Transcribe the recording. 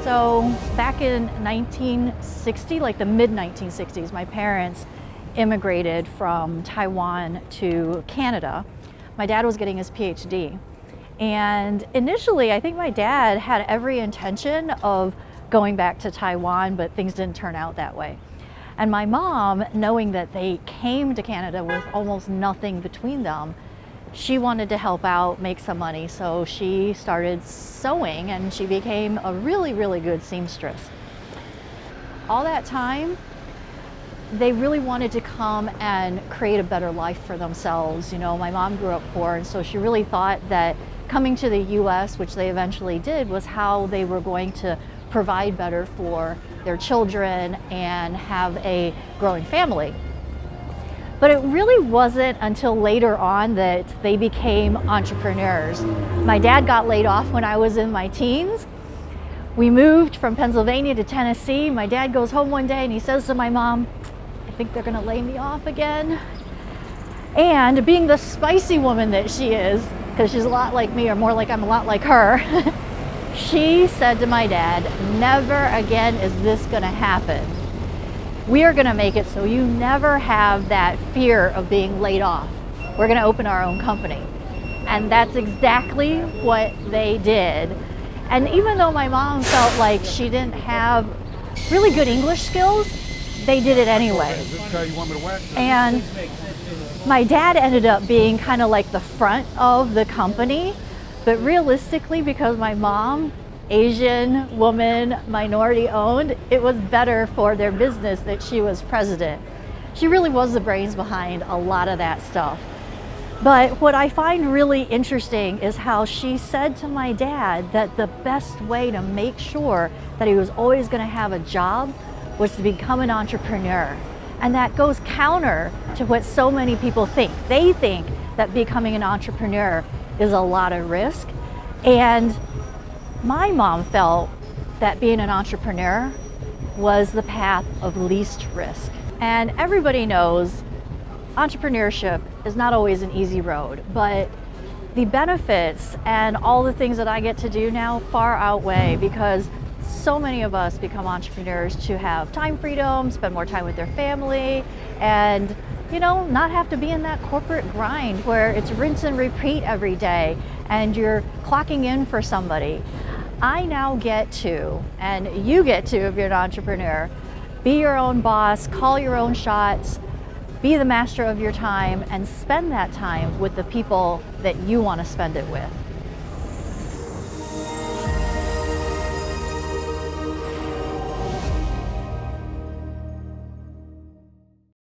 So back in 1960, like the mid 1960s, my parents immigrated from Taiwan to Canada. My dad was getting his PhD. And initially, I think my dad had every intention of going back to Taiwan, but things didn't turn out that way. And my mom, knowing that they came to Canada with almost nothing between them, she wanted to help out, make some money. So she started sewing and she became a really, really good seamstress. All that time, they really wanted to come and create a better life for themselves. You know, my mom grew up poor, and so she really thought that coming to the US, which they eventually did, was how they were going to provide better for their children and have a growing family. But it really wasn't until later on that they became entrepreneurs. My dad got laid off when I was in my teens. We moved from Pennsylvania to Tennessee. My dad goes home one day and he says to my mom, "I think they're gonna lay me off again." And being the spicy woman that she is, because she's a lot like me, or more like I'm a lot like her, she said to my dad, "Never again is this gonna happen. We are gonna make it so you never have that fear of being laid off. We're gonna open our own company." And that's exactly what they did. And even though my mom felt like she didn't have really good English skills, they did it anyway. And my dad ended up being kind of like the front of the company, but realistically, because my mom, Asian woman, minority owned, it was better for their business that she was president. She really was the brains behind a lot of that stuff. But what I find really interesting is how she said to my dad that the best way to make sure that he was always going to have a job was to become an entrepreneur. And that goes counter to what so many people think. They think that becoming an entrepreneur is a lot of risk. And my mom felt that being an entrepreneur was the path of least risk. And everybody knows entrepreneurship is not always an easy road, but the benefits and all the things that I get to do now far outweigh, because so many of us become entrepreneurs to have time freedom, spend more time with their family, and not have to be in that corporate grind where it's rinse and repeat every day and you're clocking in for somebody. I now get to, and you get to if you're an entrepreneur, be your own boss, call your own shots, be the master of your time, and spend that time with the people that you want to spend it with.